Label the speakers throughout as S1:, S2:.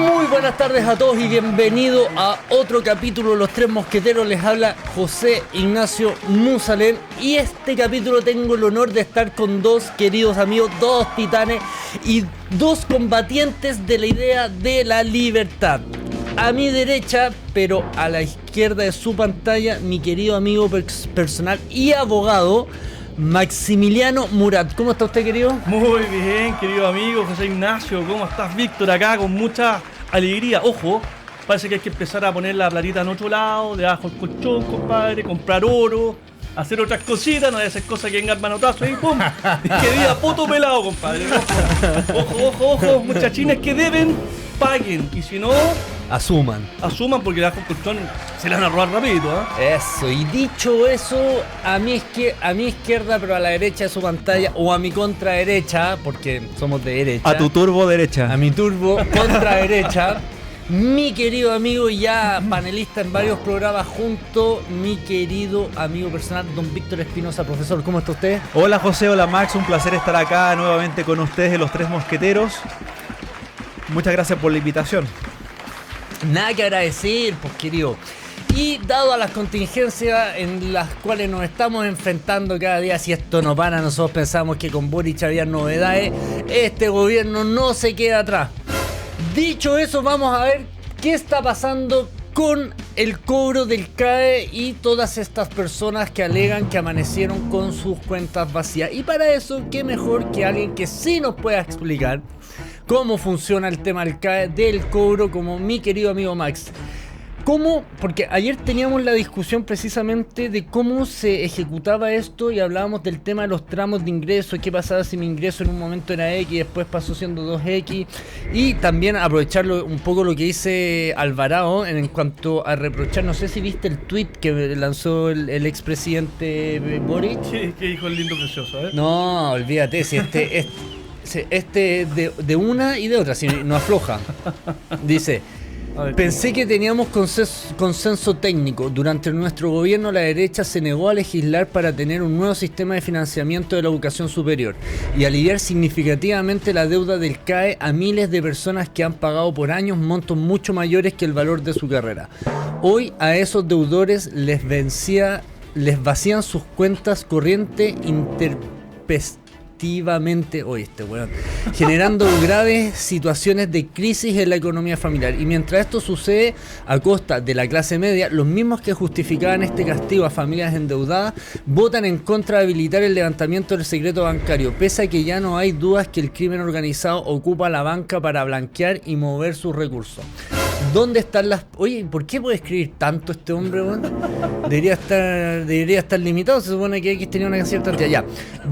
S1: Muy buenas tardes a todos y bienvenido a otro capítulo de Los Tres Mosqueteros. Les habla José Ignacio Musalén y este capítulo tengo el honor de estar con dos queridos amigos, dos titanes y dos combatientes de la idea de la libertad. A mi derecha, pero a la izquierda de su pantalla, mi querido amigo personal y abogado, Maximiliano Murat. ¿Cómo está usted, querido?
S2: Muy bien, querido amigo José Ignacio. ¿Cómo estás, Víctor? Acá con mucha alegría. Ojo, parece que hay que empezar a poner la platita en otro lado, debajo del colchón, compadre, comprar oro, hacer otras cositas, no hay esas cosas que vengan manotazo y ¡pum! Que diga puto pelado, compadre. Ojo, muchachines que deben, paguen. Y si no,
S1: Asuman
S2: porque debajo del colchón se le van a robar rapidito, ¿eh?
S1: Eso, y dicho eso, a mi izquierda, pero a la derecha de su pantalla, o a mi contraderecha, porque somos de derecha.
S3: A tu turbo derecha.
S1: A mi turbo contraderecha, mi querido amigo, ya panelista en varios programas junto, mi querido amigo personal, don Víctor Espinosa. Profesor, ¿cómo está usted?
S3: Hola José, hola Max, un placer estar acá nuevamente con ustedes de Los Tres Mosqueteros. Muchas gracias por la invitación.
S1: Nada que agradecer, pues querido. Y dado a las contingencias en las cuales nos estamos enfrentando cada día, si esto no para, nosotros pensamos que con Boric había novedades, este gobierno no se queda atrás. Dicho eso, vamos a ver qué está pasando con el cobro del CAE y todas estas personas que alegan que amanecieron con sus cuentas vacías. Y para eso, qué mejor que alguien que sí nos pueda explicar cómo funciona el tema del CAE, del cobro, como mi querido amigo Max. ¿Cómo? Porque ayer teníamos la discusión precisamente de cómo se ejecutaba esto y hablábamos del tema de los tramos de ingreso, qué pasaba si mi ingreso en un momento era X y después pasó siendo 2X, y también aprovecharlo un poco lo que dice Alvarado en cuanto a reprochar. No sé si viste el tweet que lanzó el expresidente Boric.
S2: ¿Qué dijo el lindo precioso, eh?
S1: No, olvídate, si este de una y de otra, si no afloja. Dice: pensé que teníamos consenso técnico. Durante nuestro gobierno la derecha se negó a legislar para tener un nuevo sistema de financiamiento de la educación superior y aliviar significativamente la deuda del CAE a miles de personas que han pagado por años montos mucho mayores que el valor de su carrera. Hoy a esos deudores les vacían sus cuentas corrientes generando graves situaciones de crisis en la economía familiar. Y mientras esto sucede a costa de la clase media, los mismos que justificaban este castigo a familias endeudadas votan en contra de habilitar el levantamiento del secreto bancario, pese a que ya no hay dudas que el crimen organizado ocupa la banca para blanquear y mover sus recursos. ¿Dónde están las...? Oye, ¿por qué puede escribir tanto este hombre, bueno? Debería estar limitado, se supone que X tenía una cierta cantidad. Ya.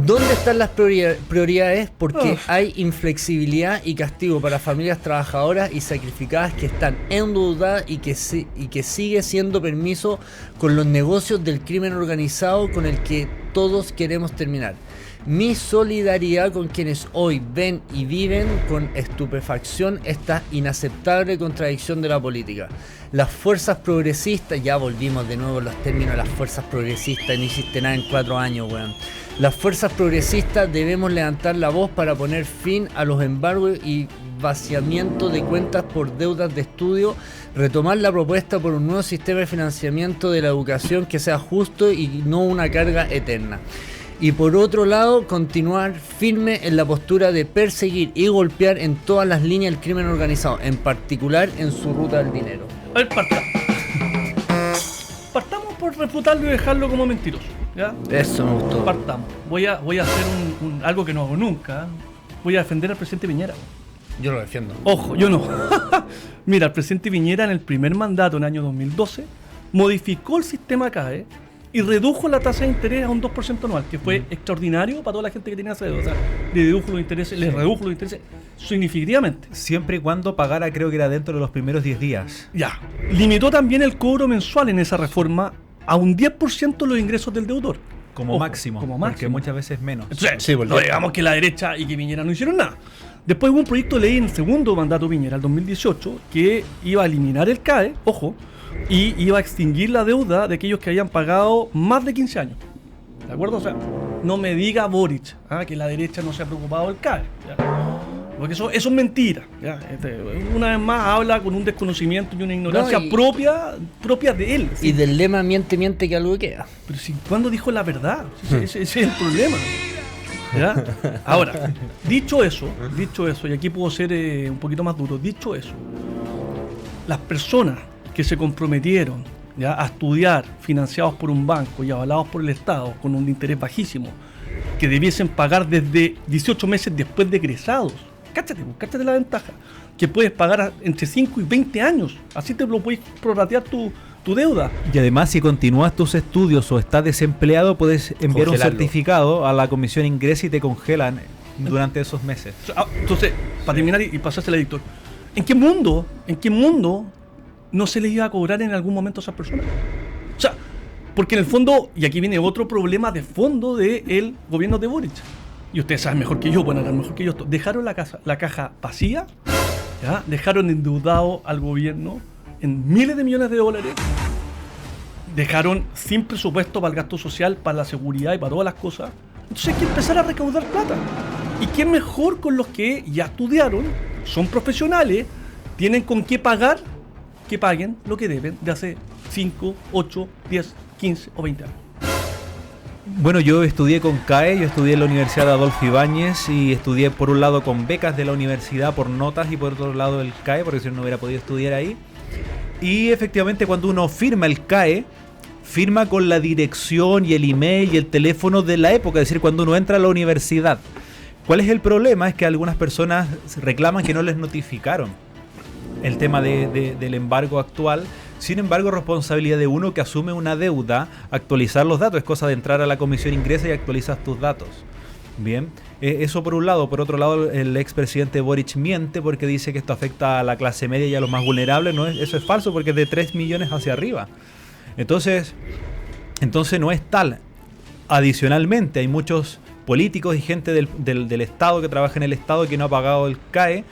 S1: ¿Dónde están las prioridades? Porque hay inflexibilidad y castigo para familias trabajadoras y sacrificadas que están endeudadas y que sigue siendo permiso con los negocios del crimen organizado con el que todos queremos terminar. Mi solidaridad con quienes hoy ven y viven con estupefacción esta inaceptable contradicción de la política. Las fuerzas progresistas, ya volvimos de nuevo los términos de las fuerzas progresistas, no hiciste nada en 4 años, weón. Las fuerzas progresistas debemos levantar la voz para poner fin a los embargos y vaciamiento de cuentas por deudas de estudio, retomar la propuesta por un nuevo sistema de financiamiento de la educación que sea justo y no una carga eterna. Y por otro lado, continuar firme en la postura de perseguir y golpear en todas las líneas el crimen organizado, en particular en su ruta del dinero.
S2: A ver, partamos por refutarlo y dejarlo como mentiroso, ¿ya?
S1: Eso me gustó.
S2: Partamos. Voy a hacer algo que no hago nunca. Voy a defender al presidente Piñera.
S1: Yo lo defiendo.
S2: Ojo, yo no. Mira, el presidente Piñera en el primer mandato, en el año 2012, modificó el sistema CAE y redujo la tasa de interés a un 2% anual, que fue extraordinario para toda la gente que tenía esa deuda. O sea, le redujo los intereses significativamente.
S3: Siempre y cuando pagara, creo que era dentro de los primeros 10 días.
S2: Ya. Limitó también el cobro mensual en esa reforma a un 10% de los ingresos del deudor.
S3: Como máximo, porque muchas veces menos.
S2: Entonces, no digamos que la derecha y que Piñera no hicieron nada. Después hubo un proyecto de ley en el segundo mandato Piñera, el 2018, que iba a eliminar el CAE, ojo, y iba a extinguir la deuda de aquellos que habían pagado más de 15 años. ¿De acuerdo? O sea, no me diga Boric que la derecha no se ha preocupado del CAE. ¿Ya? porque eso es mentira. ¿Ya? Una vez más habla con un desconocimiento y una ignorancia propia de él.
S1: ¿Sí? Y del lema miente, miente que algo queda.
S2: Pero si, ¿cuándo dijo la verdad? Ese es el problema. ¿Ya? Ahora, dicho eso, y aquí puedo ser un poquito más duro, dicho eso, las personas que se comprometieron, ¿ya?, a estudiar financiados por un banco y avalados por el Estado con un interés bajísimo, que debiesen pagar desde 18 meses después de egresados, cáchate la ventaja, que puedes pagar entre 5 y 20 años, así te lo puedes prorratear tu deuda.
S3: Y además, si continúas tus estudios o estás desempleado, puedes enviar un certificado a la Comisión Ingreso y te congelan durante esos meses.
S2: Entonces, para terminar y pasársela, Víctor, ¿en qué mundo no se les iba a cobrar en algún momento a esas personas? O sea, porque en el fondo, y aquí viene otro problema de fondo del gobierno de Boric, y ustedes saben mejor que yo, bueno, mejor que yo, dejaron la caja vacía, ¿ya? Dejaron endeudado al gobierno en miles de millones de dólares, dejaron sin presupuesto para el gasto social, para la seguridad y para todas las cosas. Entonces hay que empezar a recaudar plata. ¿Y qué mejor con los que ya estudiaron, son profesionales, tienen con qué pagar, que paguen lo que deben de hace 5, 8, 10, 15 o 20 años?
S3: Bueno, yo estudié con CAE, yo estudié en la Universidad de Adolfo Ibáñez y estudié por un lado con becas de la universidad por notas y por otro lado el CAE, porque si no hubiera podido estudiar ahí. Y efectivamente cuando uno firma el CAE, firma con la dirección y el email y el teléfono de la época, es decir, cuando uno entra a la universidad. ¿Cuál es el problema? Es que algunas personas reclaman que no les notificaron el tema del embargo actual. Sin embargo, responsabilidad de uno que asume una deuda, actualizar los datos. Es cosa de entrar a la Comisión Ingresa y actualizas tus datos. Bien, eso por un lado. Por otro lado, el expresidente Boric miente porque dice que esto afecta a la clase media y a los más vulnerables. No, eso es falso porque es de 3 millones hacia arriba. Entonces no es tal. Adicionalmente, hay muchos políticos y gente del Estado que trabaja en el Estado que no ha pagado el CAE.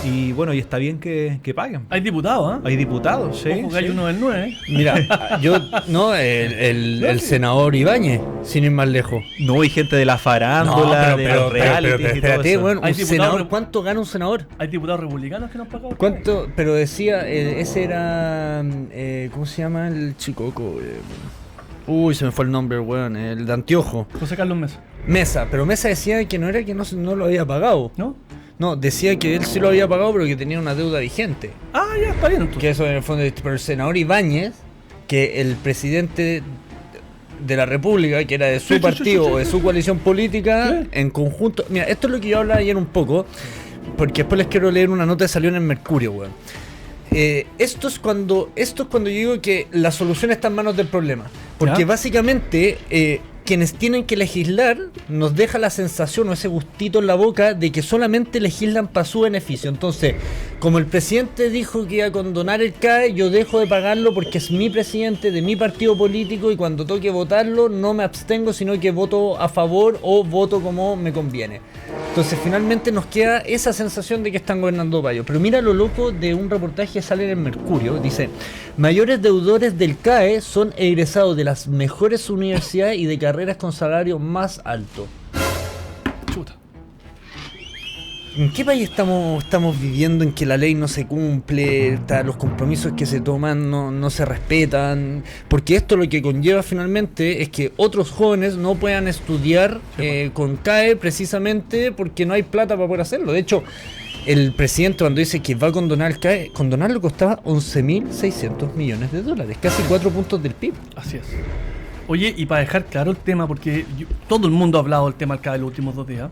S3: Y bueno, y está bien que paguen.
S2: Hay diputados, ¿eh?
S3: Hay diputados, sí.
S2: Ojo que hay uno del 9.
S1: Mira, el senador Ibáñez, sin ir más lejos.
S3: No, hay gente de la farándula, de los realities y todo eso.
S1: Bueno, un senador, ¿cuánto gana un senador?
S2: Hay diputados republicanos que no han pagado.
S1: ¿Cuánto? Pero decía, ese era, ¿cómo se llama el chicoco? Uy, se me fue el nombre, weón, el de anteojo.
S2: José Carlos
S1: Mesa, pero Mesa decía que no era que no lo había pagado.
S2: ¿No?
S1: No, decía que él sí lo había pagado, pero que tenía una deuda vigente.
S2: Ah, ya, está bien. Entonces.
S1: Que eso en el fondo, pero el senador Ibáñez, que el presidente de la República, que era de su partido o de su coalición política, en conjunto. Mira, esto es lo que yo hablaba ayer un poco, porque después les quiero leer una nota que salió en el Mercurio, weón. Esto es cuando yo digo que la solución está en manos del problema. Porque básicamente quienes tienen que legislar nos deja la sensación o ese gustito en la boca de que solamente legislan para su beneficio. Entonces, como el presidente dijo que iba a condonar el CAE, yo dejo de pagarlo porque es mi presidente de mi partido político y cuando toque votarlo no me abstengo, sino que voto a favor o voto como me conviene. Entonces finalmente nos queda esa sensación de que están gobernando para ellos. Pero mira lo loco de un reportaje que sale en el Mercurio. Dice, mayores deudores del CAE son egresados de las mejores universidades y de carreras con salario más alto.
S2: Chuta.
S1: ¿En qué país estamos viviendo en que la ley no se cumple, los compromisos que se toman no se respetan? Porque esto lo que conlleva finalmente es que otros jóvenes no puedan estudiar con CAE precisamente porque no hay plata para poder hacerlo. De hecho, el presidente cuando dice que va a condonar el CAE, condonarlo costaba 11.600 millones de dólares, casi 4 puntos del PIB.
S2: Así es. Oye, y para dejar claro el tema, porque todo el mundo ha hablado del tema del CAE en los últimos 2 días,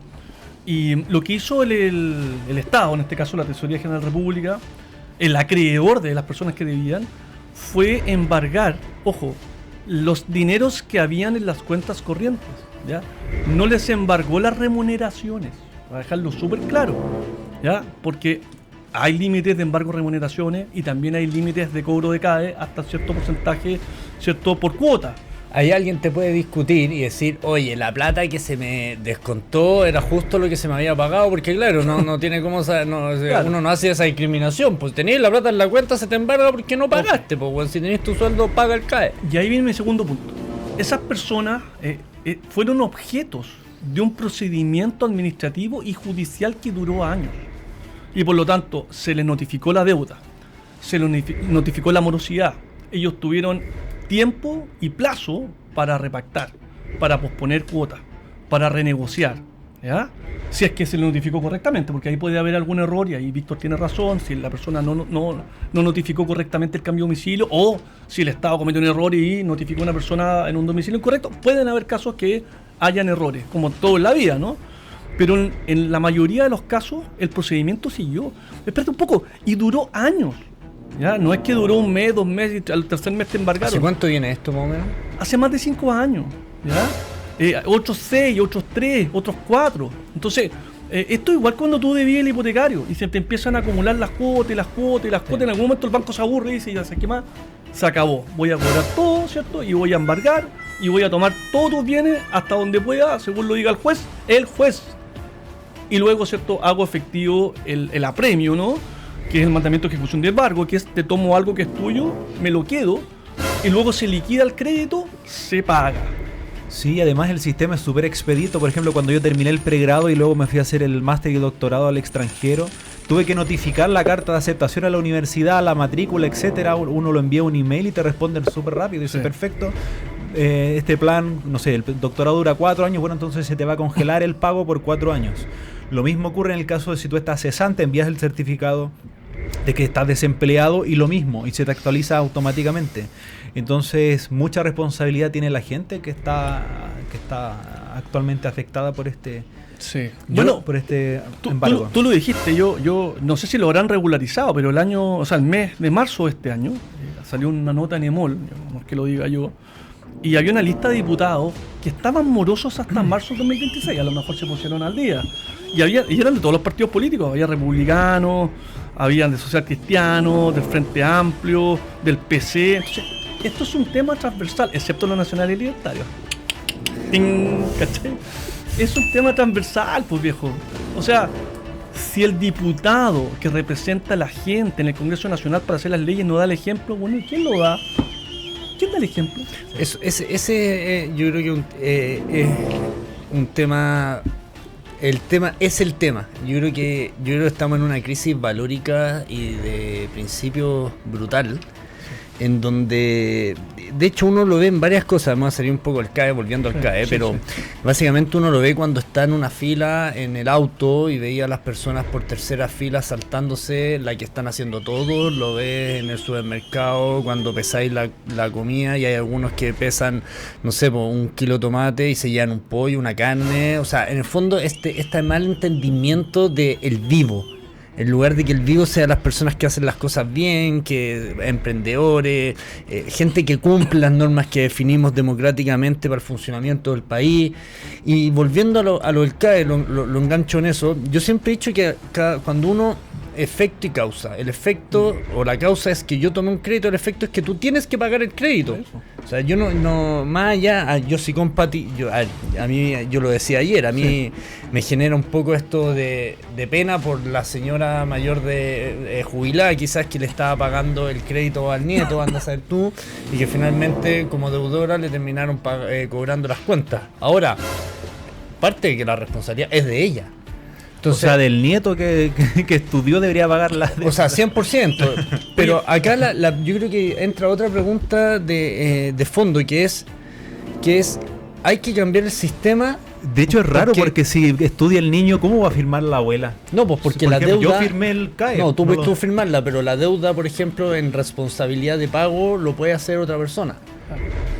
S2: y lo que hizo el Estado, en este caso la Tesorería General de la República, el acreedor de las personas que debían, fue embargar, ojo, los dineros que habían en las cuentas corrientes, ¿ya? No les embargó las remuneraciones, para dejarlo súper claro, ¿ya? Porque hay límites de embargo de remuneraciones y también hay límites de cobro de CAE hasta cierto porcentaje, cierto por cuota.
S1: Ahí alguien te puede discutir y decir, oye, la plata que se me descontó era justo lo que se me había pagado, porque claro, no tiene cómo saber, claro. Uno no hace esa discriminación, pues tenías la plata en la cuenta, se te embarga porque no pagaste, pues bueno, si tenés tu sueldo, paga el CAE.
S2: Y ahí viene mi segundo punto. Esas personas fueron objetos de un procedimiento administrativo y judicial que duró años. Y por lo tanto, se les notificó la deuda, se les notificó la morosidad. Ellos tuvieron tiempo y plazo para repactar, para posponer cuotas, para renegociar, ¿ya? Si es que se le notificó correctamente, porque ahí puede haber algún error, y ahí Víctor tiene razón, si la persona no notificó correctamente el cambio de domicilio, o si el Estado cometió un error y notificó a una persona en un domicilio incorrecto. Pueden haber casos que hayan errores, como todo en la vida, ¿no? Pero en la mayoría de los casos el procedimiento siguió. Espérate un poco, y duró años. ¿Ya? No es que duró un mes, 2 meses, y al tercer mes te embargaron.
S1: ¿Hace cuánto viene esto, más o menos?
S2: Hace más de 5 años. ¿Ya? Otros 6, otros 3, otros 4. Entonces, esto es igual cuando tú debías el hipotecario y se te empiezan a acumular las cuotas y las cuotas y las cuotas. En algún momento el banco se aburre y dice, ya sé qué más, se acabó. Voy a cobrar todo, ¿cierto? Y voy a embargar y voy a tomar todos tus bienes hasta donde pueda, según lo diga el juez. Y luego, ¿cierto? Hago efectivo el apremio, ¿no? Que es el mandamiento de ejecución de embargo, que es te tomo algo que es tuyo, me lo quedo, y luego se liquida el crédito, se paga.
S3: Sí, además el sistema es súper expedito. Por ejemplo, cuando yo terminé el pregrado y luego me fui a hacer el máster y el doctorado al extranjero, tuve que notificar la carta de aceptación a la universidad, la matrícula, etcétera. Uno lo envía un email y te responden súper rápido. Dice, perfecto, este plan, no sé, el doctorado dura 4 años, bueno, entonces se te va a congelar el pago por 4 años. Lo mismo ocurre en el caso de si tú estás cesante, envías el certificado de que estás desempleado y lo mismo, y se te actualiza automáticamente. Entonces, mucha responsabilidad tiene la gente que está actualmente afectada por este, por este embargo.
S2: Tú lo dijiste, yo no sé si lo habrán regularizado, pero el mes de marzo de este año salió una nota en EMOL, no es que lo diga yo, y había una lista de diputados que estaban morosos hasta marzo de 2026, a lo mejor se pusieron al día. Y eran de todos los partidos políticos, había republicanos, habían de Social Cristiano, del Frente Amplio, del PC. Entonces, esto es un tema transversal, excepto los nacionales y libertarios. ¿Cachai? Es un tema transversal, pues viejo. O sea, si el diputado que representa a la gente en el Congreso Nacional para hacer las leyes no da el ejemplo, bueno, ¿quién lo da? ¿Quién da el ejemplo?
S1: Ese yo creo que es un tema. El tema es el tema. Yo creo que estamos en una crisis valórica y de principio brutal, en donde de hecho uno lo ve en varias cosas. Vamos a salir un poco al CAE, volviendo al CAE, pero básicamente uno lo ve cuando está en una fila en el auto y veía a las personas por tercera fila saltándose la que están haciendo todos. Lo ves en el supermercado cuando pesáis la comida y hay algunos que pesan, no sé, 1 kilo de tomate y se llevan un pollo, una carne. O sea, en el fondo este mal entendimiento de el vivo. En lugar de que el vivo sea las personas que hacen las cosas bien, que emprendedores, gente que cumple las normas que definimos democráticamente para el funcionamiento del país. Y volviendo a lo del CAE, lo engancho en eso. Yo siempre he dicho que cuando uno efecto y causa, el efecto o la causa es que yo tomé un crédito, el efecto es que tú tienes que pagar el crédito. O sea, yo no más allá, yo sí a mí, yo lo decía ayer, a mí me genera un poco esto de pena por la señora mayor de jubilada, quizás, que le estaba pagando el crédito al nieto, anda a saber tú, y que finalmente como deudora le terminaron cobrando las cuentas. Ahora, parte de que la responsabilidad es de ella. Entonces,
S3: o sea, del nieto que estudió debería pagar la deuda.
S1: O sea, 100%. Pero acá yo creo que entra otra pregunta de fondo, que es hay que cambiar el sistema.
S3: De hecho es raro porque si estudia el niño, ¿cómo va a firmar la abuela?
S1: No, pues porque la deuda...
S3: Yo firmé el CAE.
S1: No, tú puedes firmarla, pero la deuda, por ejemplo, en responsabilidad de pago lo puede hacer otra persona.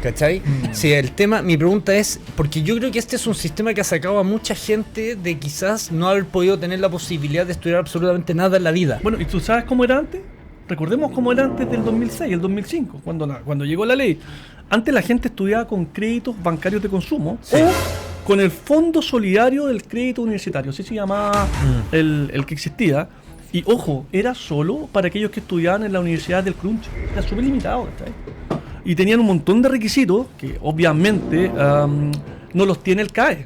S1: ¿Cachai? Sí, el tema, mi pregunta es, porque yo creo que este es un sistema que ha sacado a mucha gente de quizás no haber podido tener la posibilidad de estudiar absolutamente nada en la vida.
S2: Bueno, ¿y tú sabes cómo era antes? Recordemos cómo era antes del 2006, el 2005, cuando llegó la ley. Antes la gente estudiaba con créditos bancarios de consumo o con el Fondo Solidario del Crédito Universitario, así se llamaba el que existía. Y ojo, era solo para aquellos que estudiaban en la Universidad del Crunch. Era súper limitado, ¿cachai? Y tenían un montón de requisitos que obviamente no los tiene el CAE.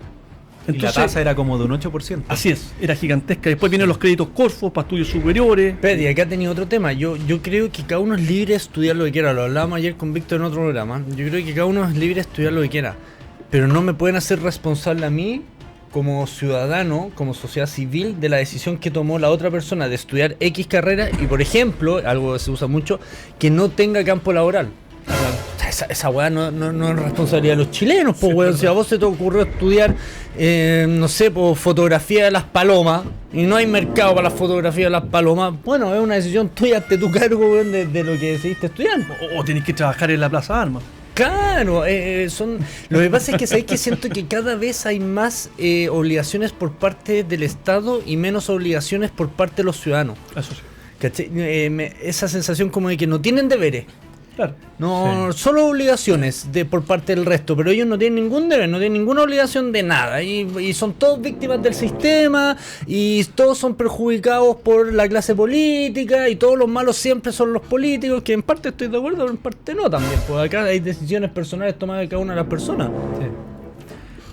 S3: Entonces, y la tasa era como de un 8%.
S2: Así es, era gigantesca. Después vienen los créditos Corfo para estudios superiores.
S1: Pero y acá tenía otro tema. Yo creo que cada uno es libre de estudiar lo que quiera. Lo hablábamos ayer con Víctor en otro programa. Yo creo que cada uno es libre de estudiar lo que quiera. Pero no me pueden hacer responsable a mí como ciudadano, como sociedad civil, de la decisión que tomó la otra persona de estudiar X carrera y, por ejemplo, algo que se usa mucho, que no tenga campo laboral. O sea, esa weá no es responsabilidad de los chilenos, pues, weón. Si a vos se te ocurrió estudiar, no sé, pues, fotografía de las palomas y no hay mercado para la fotografía de las palomas, bueno, es una decisión tuya, hazte tu cargo, weón, de lo que decidiste estudiar.
S2: O tenés que trabajar en la Plaza de Armas.
S1: Claro, lo que pasa es que sabéis que siento que cada vez hay más obligaciones por parte del Estado y menos obligaciones por parte de los ciudadanos.
S2: Eso sí.
S1: ¿Cachai? Esa sensación como de que no tienen deberes.
S2: Claro.
S1: No, solo obligaciones por parte del resto, pero ellos no tienen ningún deber, no tienen ninguna obligación de nada y son todos víctimas del sistema y todos son perjudicados por la clase política y todos los malos siempre son los políticos, que en parte estoy de acuerdo, pero en parte no también, porque acá hay decisiones personales tomadas de cada una de las personas.
S3: Sí.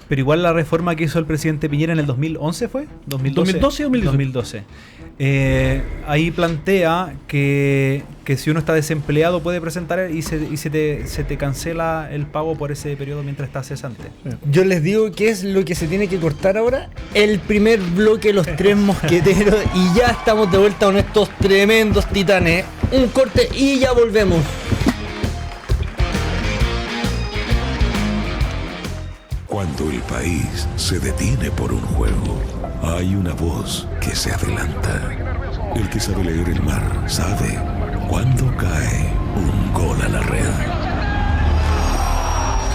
S3: Pero igual la reforma que hizo el presidente Piñera en el 2011 ¿fue?
S2: 2012 o
S3: 2012. Ahí plantea que si uno está desempleado puede presentar y se te cancela el pago por ese periodo mientras está cesante.
S1: Yo les digo qué es lo que se tiene que cortar ahora. El primer bloque de los tres mosqueteros y ya estamos de vuelta con estos tremendos titanes. Un corte y ya volvemos.
S4: Cuando el país se detiene por un juego, hay una voz que se adelanta. El que sabe leer el mar sabe cuándo cae un gol a la red.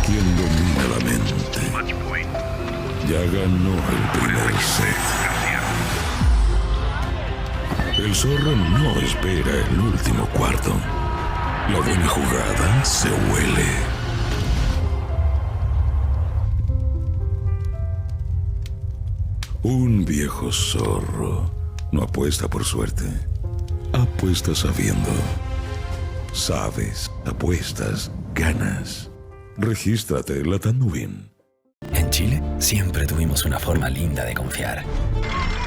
S4: Quien domina la mente ya ganó el primer set. El zorro no espera el último cuarto. La buena jugada se huele. Un viejo zorro no apuesta por suerte, apuesta sabiendo. Sabes, apuestas, ganas. Regístrate la Tanduin.
S5: En Chile siempre tuvimos una forma linda de confiar.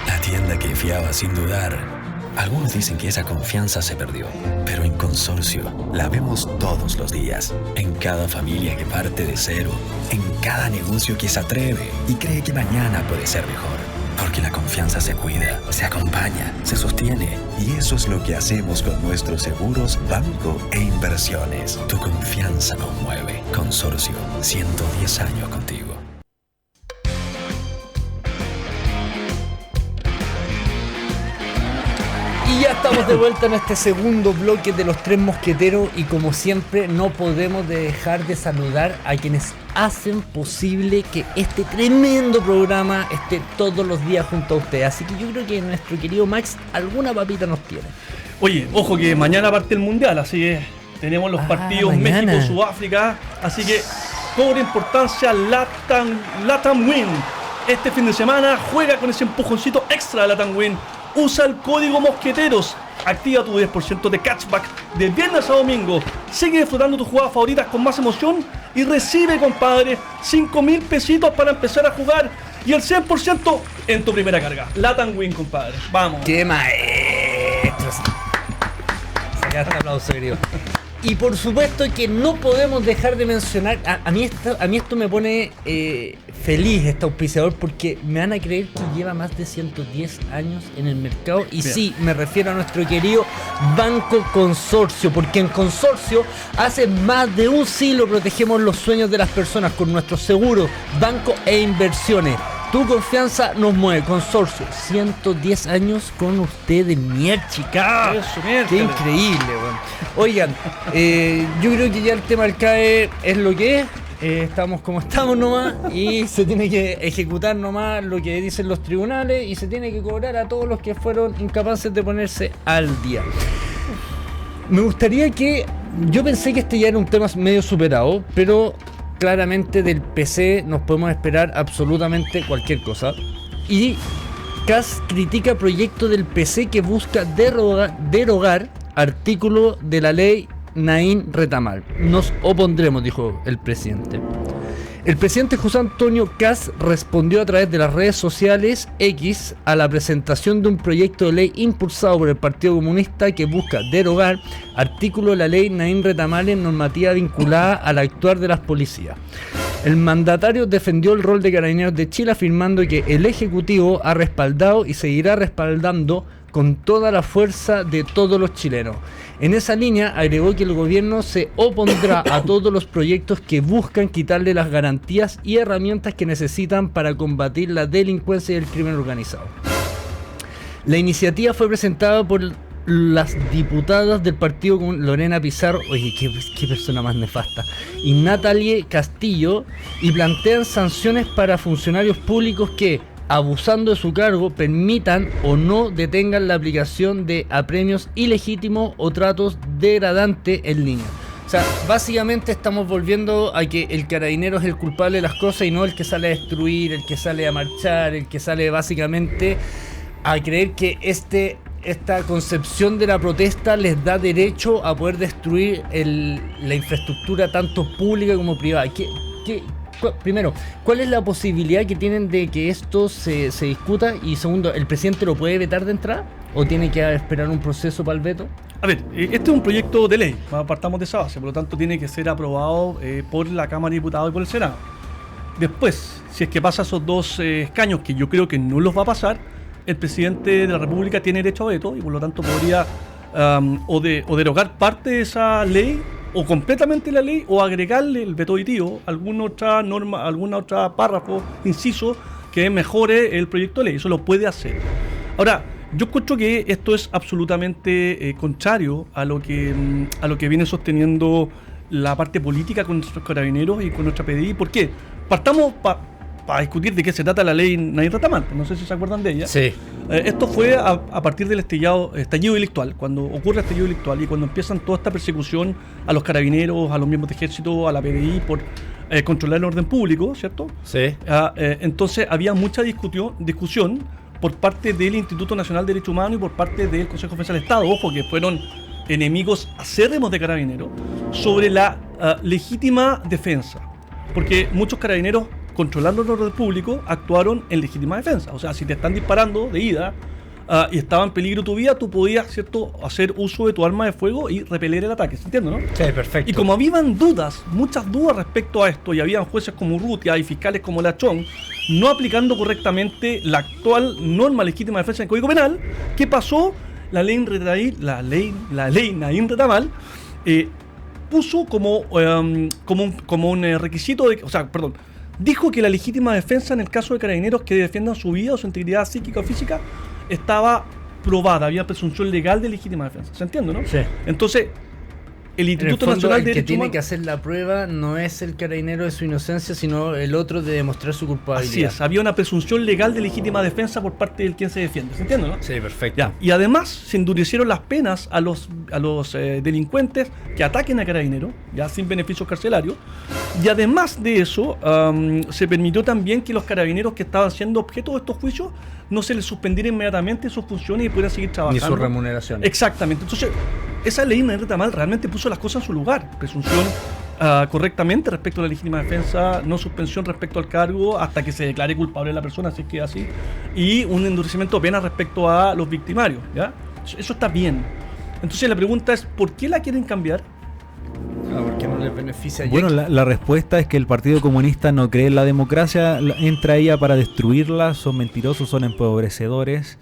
S5: La tienda que fiaba sin dudar. Algunos dicen que esa confianza se perdió, pero en Consorcio la vemos todos los días. En cada familia que parte de cero, en cada negocio que se atreve y cree que mañana puede ser mejor. Porque la confianza se cuida, se acompaña, se sostiene. Y eso es lo que hacemos con nuestros seguros, banco e inversiones. Tu confianza nos mueve. Consorcio, 110 años contigo.
S1: Y ya estamos de vuelta en este segundo bloque de los tres mosqueteros y como siempre no podemos dejar de saludar a quienes hacen posible que este tremendo programa esté todos los días junto a ustedes. Así que yo creo que nuestro querido Max alguna papita nos tiene.
S2: Oye, ojo que mañana parte el Mundial, así que tenemos los partidos
S1: mañana.
S2: México-Sudáfrica, así que cobra importancia Latam Win. Este fin de semana juega con ese empujoncito extra de Latam Win. Usa el código Mosqueteros. Activa tu 10% de cashback de viernes a domingo. Sigue disfrutando tus jugadas favoritas con más emoción y recibe, compadre, 5.000 pesitos para empezar a jugar y el 100% en tu primera carga. Latam Win, compadre. Vamos.
S1: ¡Qué maestros! Sacaste aplauso, querido. Y por supuesto que no podemos dejar de mencionar, a mí esto me pone feliz, este auspiciador, porque me van a creer que lleva más de 110 años en el mercado. Y
S2: bien,
S1: sí, me refiero a nuestro querido Banco Consorcio, porque en Consorcio hace más de un siglo protegemos los sueños de las personas con nuestros seguros, banco e inversiones. Tu confianza nos mueve. Consorcio, 110 años con ustedes, mierda, chica.
S2: Eso, mierda.
S1: Qué increíble, weón. Oigan, yo creo que ya el tema del CAE es lo que es. Estamos como estamos nomás y se tiene que ejecutar nomás lo que dicen los tribunales y se tiene que cobrar a todos los que fueron incapaces de ponerse al día. Me gustaría que... Yo pensé que este ya era un tema medio superado, pero... Claramente del PC nos podemos esperar absolutamente cualquier cosa. Y CAS critica proyecto del PC que busca derogar artículo de la ley Naín Retamal. Nos opondremos, dijo el presidente. El presidente José Antonio Kast respondió a través de las redes sociales X a la presentación de un proyecto de ley impulsado por el Partido Comunista que busca derogar artículo de la ley Naín Retamares, normativa vinculada al actuar de las policías. El mandatario defendió el rol de Carabineros de Chile afirmando que el Ejecutivo ha respaldado y seguirá respaldando con toda la fuerza de todos los chilenos. En esa línea agregó que el gobierno se opondrá a todos los proyectos que buscan quitarle las garantías y herramientas que necesitan para combatir la delincuencia y el crimen organizado. La iniciativa fue presentada por las diputadas del partido con Lorena Pizarro, oye, qué persona más nefasta, y Natalie Castillo, y plantean sanciones para funcionarios públicos que, abusando de su cargo, permitan o no detengan la aplicación de apremios ilegítimos o tratos degradantes en línea. O sea, básicamente estamos volviendo a que el carabinero es el culpable de las cosas y no el que sale a destruir, el que sale a marchar, el que sale básicamente a creer que esta concepción de la protesta les da derecho a poder destruir la infraestructura tanto pública como privada. Primero, ¿cuál es la posibilidad que tienen de que esto se discuta? Y segundo, ¿el presidente lo puede vetar de entrada? ¿O tiene que esperar un proceso para el veto?
S2: A ver, este es un proyecto de ley, partamos de esa base, por lo tanto tiene que ser aprobado por la Cámara de Diputados y por el Senado. Después, si es que pasa esos dos escaños, que yo creo que no los va a pasar, el presidente de la República tiene derecho a veto y por lo tanto podría o derogar parte de esa ley o completamente la ley o agregarle el veto auditivo, alguna otra norma, alguna otra párrafo, inciso que mejore el proyecto de ley. Eso lo puede hacer. Ahora, yo encuentro que esto es absolutamente contrario a lo que viene sosteniendo la parte política con nuestros carabineros y con nuestra PDI. ¿Por qué? Partamos para discutir de qué se trata la ley Naín Retamares. No sé si se acuerdan de ella.
S1: Sí.
S2: Esto fue a partir del estallido delictual, cuando ocurre el estallido delictual y cuando empiezan toda esta persecución a los carabineros, a los miembros de ejército, a la PDI por controlar el orden público, ¿cierto?
S1: Sí.
S2: Entonces había mucha discusión por parte del Instituto Nacional de Derechos Humanos y por parte del Consejo de Defensa del Estado, ojo, que fueron enemigos acérrimos de carabineros, sobre la legítima defensa. Porque muchos carabineros, controlando el orden público, actuaron en legítima defensa. O sea, si te están disparando de ida y estaba en peligro tu vida, tú podías, ¿cierto?, hacer uso de tu arma de fuego y repeler el ataque. ¿Se entiende, no?
S1: Sí, perfecto.
S2: Y como habían muchas dudas respecto a esto, y habían jueces como Urrutia y fiscales como Lachón, no aplicando correctamente la actual norma legítima de defensa del Código Penal, ¿qué pasó? La ley Naín Retamares puso como un requisito dijo que la legítima defensa en el caso de carabineros que defiendan su vida o su integridad psíquica o física estaba probada, había presunción legal de legítima defensa. ¿Se entiende, no?
S1: Sí.
S2: Entonces, el Instituto
S1: fondo,
S2: Nacional de
S1: el que
S2: Derechos
S1: tiene
S2: Humanos,
S1: que hacer la prueba no es el carabinero de su inocencia, sino el otro de demostrar su culpabilidad.
S2: así es, había una presunción legal de legítima defensa por parte del quien se defiende. ¿Se entiende, no?
S1: Sí, perfecto.
S2: Ya. Y además se endurecieron las penas a los delincuentes que ataquen a carabineros, ya sin beneficios carcelarios. Y además de eso, se permitió también que los carabineros que estaban siendo objeto de estos juicios no se les suspendiera inmediatamente sus funciones y pudieran seguir trabajando.
S1: Ni su remuneración.
S2: Exactamente. Entonces, esa ley Naín Retamares realmente puso las cosas en su lugar. Presunción correctamente respecto a la legítima defensa, no suspensión respecto al cargo hasta que se declare culpable la persona, si es que es así, y un endurecimiento de pena respecto a los victimarios, ¿ya? Eso está bien. Entonces la pregunta es, ¿por qué la quieren cambiar?
S1: Porque no les beneficia.
S3: Bueno, la respuesta es que el Partido Comunista no cree en la democracia, entra ella para destruirla, son mentirosos, son empobrecedores,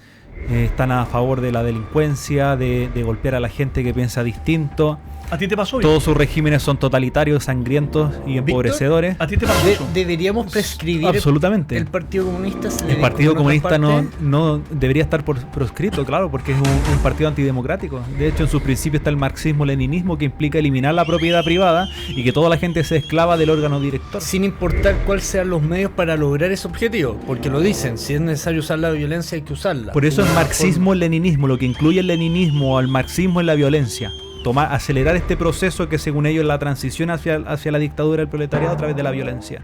S3: están a favor de la delincuencia, de golpear a la gente que piensa distinto.
S2: ¿A ti te pasó?
S3: Todos sus regímenes son totalitarios, sangrientos y empobrecedores.
S2: ¿A ti te pasó eso?
S1: ¿Deberíamos prescribir
S3: absolutamente
S1: el Partido Comunista?
S3: El Partido Comunista no debería estar proscrito, claro, porque es un partido antidemocrático. De hecho, en sus principios está el marxismo-leninismo, que implica eliminar la propiedad privada y que toda la gente sea esclava del órgano director.
S1: Sin importar cuáles sean los medios para lograr ese objetivo, porque lo dicen, si es necesario usar la violencia hay que usarla.
S3: Por eso es marxismo-leninismo, lo que incluye el leninismo o el marxismo en la violencia. Acelerar este proceso que según ellos es la transición hacia la dictadura del proletariado a través de la violencia.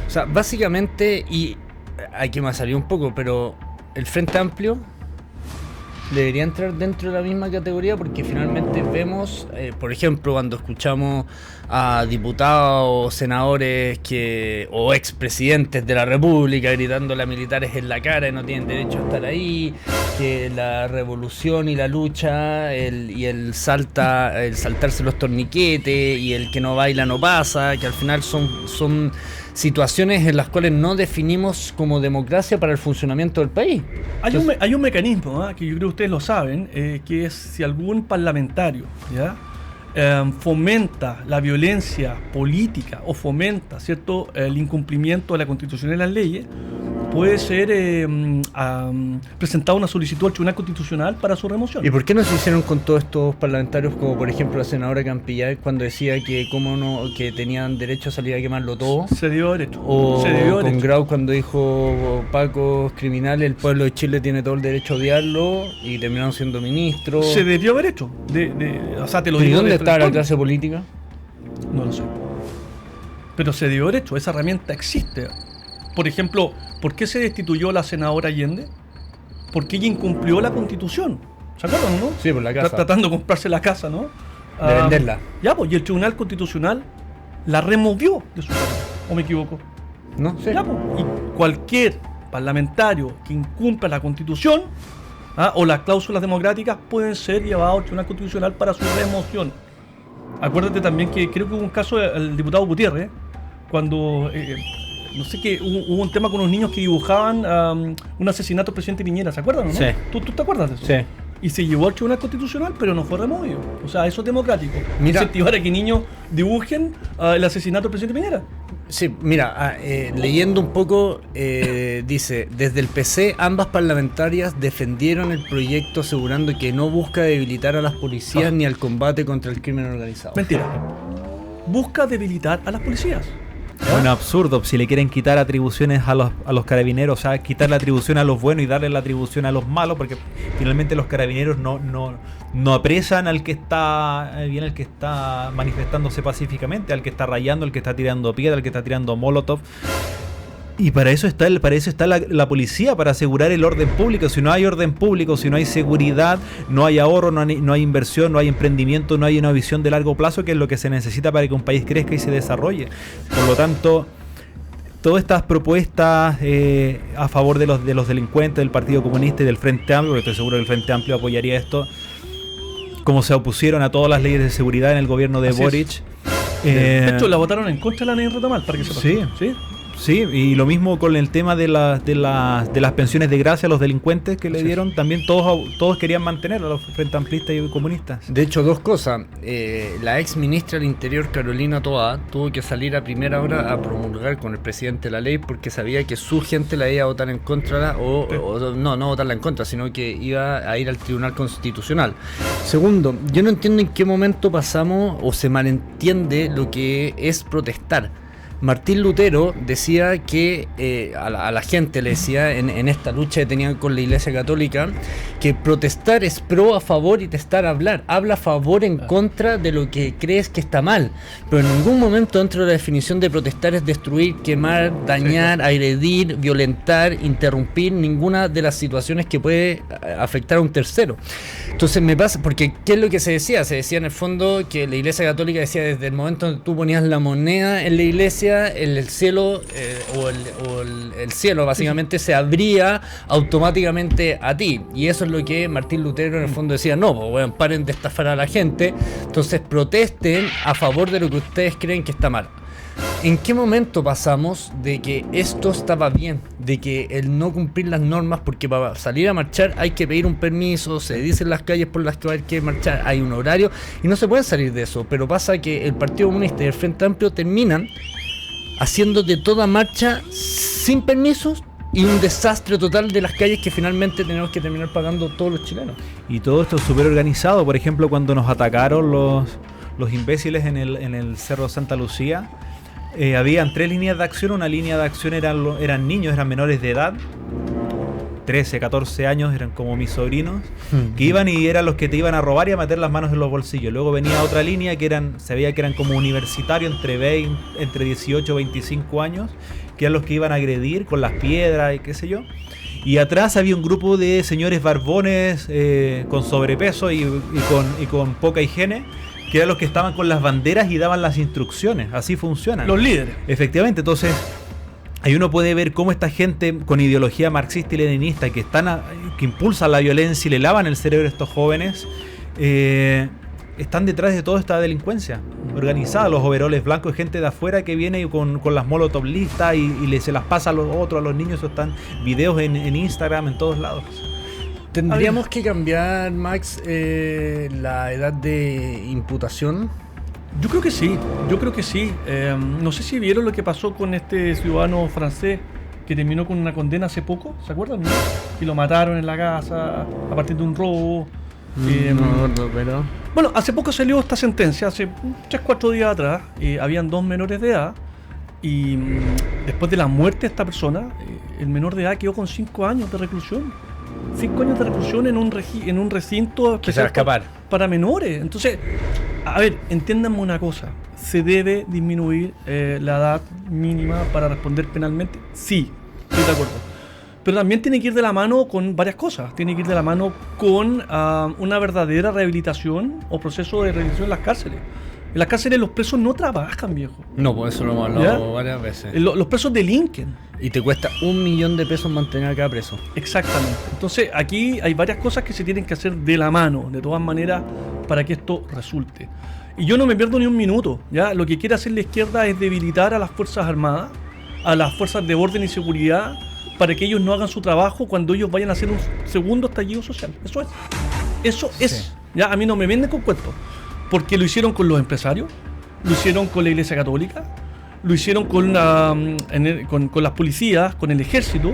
S1: O sea, básicamente, y aquí me ha salido un poco, pero el Frente Amplio debería entrar dentro de la misma categoría, porque finalmente vemos, por ejemplo, cuando escuchamos a diputados, senadores o expresidentes de la República gritándole a militares en la cara y no tienen derecho a estar ahí, que la revolución y la lucha, el saltarse los torniquetes y el que no baila no pasa, que al final son situaciones en las cuales no definimos como democracia para el funcionamiento del país.
S2: Hay un mecanismo, que yo creo que ustedes lo saben, que es si algún parlamentario, ¿ya? Fomenta la violencia política o fomenta, ¿cierto?, el incumplimiento de la Constitución y las leyes, puede ser presentada una solicitud al Tribunal Constitucional para su remoción.
S1: ¿Y por qué no se hicieron con todos estos parlamentarios, como por ejemplo la senadora Campillay, cuando decía que que tenían derecho a salir a quemarlo todo?
S2: Se dio derecho.
S1: O
S2: se dio
S1: con
S2: derecho.
S1: Grau cuando dijo Pacos criminales, el pueblo de Chile tiene todo el derecho a odiarlo, y terminaron siendo ministros.
S2: Se debió derecho. O sea, te lo
S1: ¿Y
S2: digo.
S1: dónde
S2: de
S1: está la
S2: frente.
S1: clase política?
S2: No lo sé. Pero se dio derecho, esa herramienta existe. Por ejemplo, ¿por qué se destituyó a la senadora Allende? Porque ella incumplió la Constitución. ¿Se acuerdan, no?
S1: Sí, por la casa.
S2: Tratando de comprarse la casa, ¿no?
S1: De venderla.
S2: Ya, pues, y el Tribunal Constitucional la removió de su cargo. ¿O me equivoco?
S1: ¿No? Sí.
S2: Ya, pues, y cualquier parlamentario que incumpla la Constitución o las cláusulas democráticas pueden ser llevados al Tribunal Constitucional para su remoción. Acuérdate también que creo que hubo un caso del diputado Gutiérrez, cuando no sé qué, hubo un tema con unos niños que dibujaban un asesinato del presidente Piñera, ¿se acuerdan, no?
S1: Sí.
S2: ¿Tú te acuerdas de eso?
S1: Sí.
S2: Y se llevó al Tribunal Constitucional, pero no fue removido. O sea, eso es democrático.
S1: Mira.
S2: Incentivar a que niños dibujen el asesinato del presidente Piñera.
S1: Sí, mira, leyendo un poco, dice, desde el PC ambas parlamentarias defendieron el proyecto asegurando que no busca debilitar a las policías ni al combate contra el crimen organizado.
S2: Mentira. Busca debilitar a las policías.
S3: Bueno, absurdo, si le quieren quitar atribuciones a los carabineros, o sea, quitar la atribución a los buenos y darle la atribución a los malos, porque finalmente los carabineros no apresan al que está manifestándose pacíficamente, al que está rayando, al que está tirando piedra, al que está tirando molotov. Y para eso está la policía, para asegurar el orden público. Si no hay orden público, si no hay seguridad, no hay ahorro, no hay inversión, no hay emprendimiento, no hay una visión de largo plazo, que es lo que se necesita para que un país crezca y se desarrolle. Por lo tanto, todas estas propuestas a favor de los delincuentes, del Partido Comunista y del Frente Amplio, porque estoy seguro que el Frente Amplio apoyaría esto, como se opusieron a todas las leyes de seguridad en el gobierno de
S2: Así
S3: Boric.
S2: De hecho, la votaron en contra de la ley Retamal, para que sepas.
S3: Sí. Sí, y lo mismo con el tema de las pensiones de gracia a los delincuentes que le dieron, también todos querían mantener a los frente amplistas y comunistas.
S1: De hecho, dos cosas. La ex ministra del Interior, Carolina Toá, tuvo que salir a primera hora a promulgar con el presidente la ley porque sabía que su gente la iba a votar en contra, no votarla en contra, sino que iba a ir al Tribunal Constitucional. Segundo, yo no entiendo en qué momento pasamos o se malentiende lo que es protestar. Martín Lutero decía que a la gente le decía en esta lucha que tenían con la Iglesia Católica, que protestar es pro, a favor, y testar, hablar. Habla a favor, en contra de lo que crees que está mal. Pero en ningún momento dentro de la definición de protestar es destruir, quemar, dañar, agredir, violentar, interrumpir ninguna de las situaciones que puede afectar a un tercero. Entonces me pasa, porque ¿qué es lo que se decía? Se decía en el fondo que la Iglesia Católica decía desde el momento en que tú ponías la moneda en la iglesia, el cielo el cielo básicamente se abría automáticamente a ti, y eso es lo que Martín Lutero en el fondo decía: no, pues bueno, paren de estafar a la gente, entonces protesten a favor de lo que ustedes creen que está mal. ¿En qué momento pasamos de que esto estaba bien? De que el no cumplir las normas, porque para salir a marchar hay que pedir un permiso, se dicen las calles por las que hay que marchar, hay un horario y no se puede salir de eso, pero pasa que el Partido Comunista y el Frente Amplio terminan haciendo de toda marcha sin permisos y un desastre total de las calles que finalmente tenemos que terminar pagando todos los chilenos.
S3: Y todo esto es súper organizado. Por ejemplo, cuando nos atacaron los imbéciles en el Cerro Santa Lucía, habían 3 líneas de acción. Una línea de acción eran niños, eran menores de edad, 13, 14 años, eran como mis sobrinos, que iban y eran los que te iban a robar y a meter las manos en los bolsillos. Luego venía otra línea se veía que eran como universitarios, entre 18 y 25 años, que eran los que iban a agredir con las piedras y qué sé yo. y atrás había un grupo de señores barbones con sobrepeso y con poca higiene, que eran los que estaban con las banderas y daban las instrucciones. Así funcionan.
S2: Los líderes.
S3: Efectivamente, entonces ahí uno puede ver cómo esta gente con ideología marxista y leninista que impulsan la violencia y le lavan el cerebro a estos jóvenes, están detrás de toda esta delincuencia organizada. Los overoles blancos, gente de afuera que viene con las molotov listas y se las pasa a los otros, a los niños. Eso están videos en Instagram, en todos lados.
S1: ¿Tendríamos que cambiar, Max, la edad de imputación?
S2: Yo creo que sí. No sé si vieron lo que pasó con este ciudadano francés que terminó con una condena hace poco, ¿se acuerdan? ¿No? Y lo mataron en la casa a partir de un robo.
S1: No, pero...
S2: Bueno, hace poco salió esta sentencia, hace 3-4 días atrás. Habían 2 menores de edad y después de la muerte de esta persona, el menor de edad quedó con 5 años de reclusión. 5 años de reclusión en un recinto especial para menores. Entonces, a ver, entiéndanme una cosa. ¿Se debe disminuir la edad mínima para responder penalmente? Sí, estoy de acuerdo. Pero también tiene que ir de la mano con varias cosas. Tiene que ir de la mano con una verdadera rehabilitación o proceso de rehabilitación en las cárceles. En las cárceles los presos no trabajan, viejo.
S1: No, por eso lo hemos hablado varias veces.
S2: Los presos delinquen.
S1: Y te cuesta $1.000.000 mantener a cada preso.
S2: Exactamente. Entonces aquí hay varias cosas que se tienen que hacer de la mano, de todas maneras, para que esto resulte. Y yo no me pierdo ni un minuto. ¿Ya? Lo que quiere hacer la izquierda es debilitar a las Fuerzas Armadas, a las fuerzas de orden y seguridad, para que ellos no hagan su trabajo cuando ellos vayan a hacer un segundo estallido social. Eso es. ¿Ya? A mí no me venden con cuentos. Porque lo hicieron con los empresarios, lo hicieron con la Iglesia Católica, lo hicieron con las policías, con el ejército.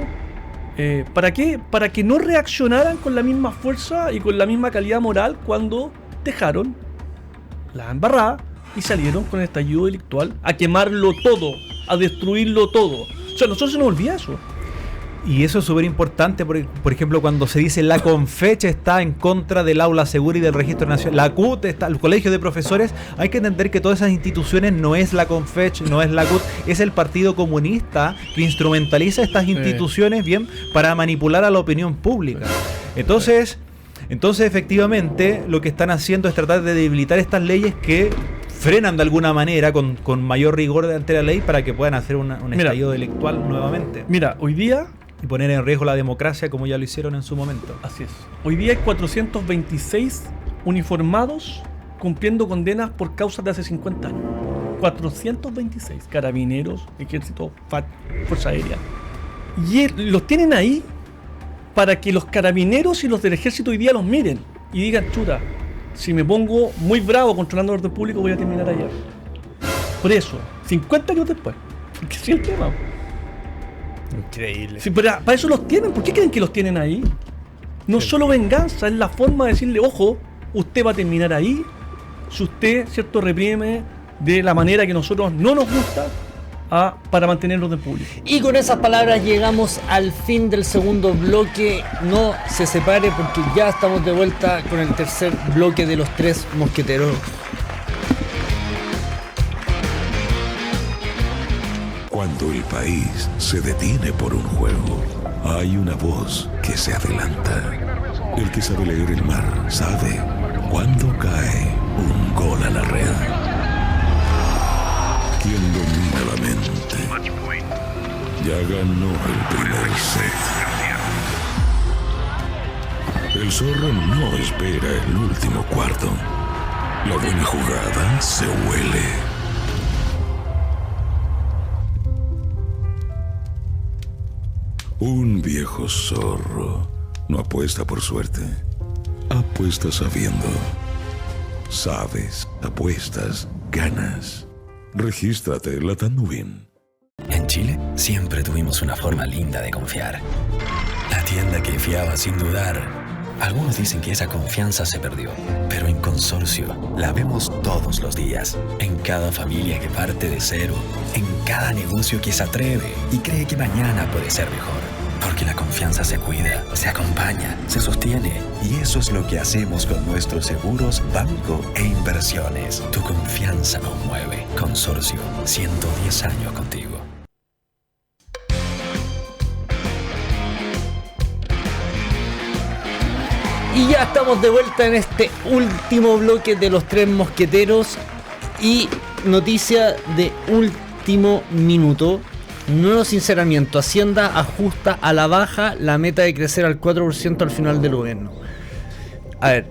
S2: ¿Para qué? Para que no reaccionaran con la misma fuerza y con la misma calidad moral cuando dejaron la embarrada y salieron con el estallido delictual a quemarlo todo, a destruirlo todo. O sea, nosotros se nos olvida eso.
S3: Y eso es súper importante, por ejemplo, cuando se dice la Confeche está en contra del aula segura y del registro nacional, la CUT está, el colegio de profesores, hay que entender que todas esas instituciones no es la Confeche, no es la CUT, es el Partido Comunista que instrumentaliza estas instituciones bien para manipular a la opinión pública. Entonces efectivamente lo que están haciendo es tratar de debilitar estas leyes que frenan de alguna manera con mayor rigor ante la ley para que puedan hacer un estallido delictual nuevamente.
S2: Mira, hoy día...
S3: Y poner en riesgo la democracia como ya lo hicieron en su momento.
S2: Así es. Hoy día hay 426 uniformados cumpliendo condenas por causas de hace 50 años. 426. Carabineros, ejército, fuerza aérea. Y los tienen ahí para que los carabineros y los del ejército hoy día los miren y digan, chuta, si me pongo muy bravo controlando el orden público voy a terminar allá. Por eso, 50 años después. Porque es el tema.
S1: Increíble.
S2: Sí, pero para eso los tienen. ¿Por qué creen que los tienen ahí? No solo venganza, es la forma de decirle, ojo, usted va a terminar ahí si usted, cierto, reprime de la manera que nosotros no nos gusta para mantener el orden público.
S1: Y con esas palabras llegamos al fin del segundo bloque. No se separe porque ya estamos de vuelta con el tercer bloque de los Tres Mosqueteros.
S4: Cuando el país se detiene por un juego, hay una voz que se adelanta. El que sabe leer el mar sabe cuándo cae un gol a la red. Quien domina la mente ya ganó el primer set. El zorro no espera el último cuarto. La buena jugada se huele. Un viejo zorro no apuesta por suerte, apuesta sabiendo. Sabes, apuestas, ganas. Regístrate en Latam Nubin.
S5: En Chile siempre tuvimos una forma linda de confiar. La tienda que fiaba sin dudar. Algunos dicen que esa confianza se perdió, pero en Consorcio la vemos todos los días. En cada familia que parte de cero, en cada negocio que se atreve y cree que mañana puede ser mejor. Porque la confianza se cuida, se acompaña, se sostiene. Y eso es lo que hacemos con nuestros seguros, banco e inversiones. Tu confianza nos mueve. Consorcio, 110 años contigo.
S1: Y ya estamos de vuelta en este último bloque de los tres mosqueteros. Y noticia de último minuto. Nuevo sinceramiento. Hacienda ajusta a la baja la meta de crecer al 4% al final del gobierno. A ver,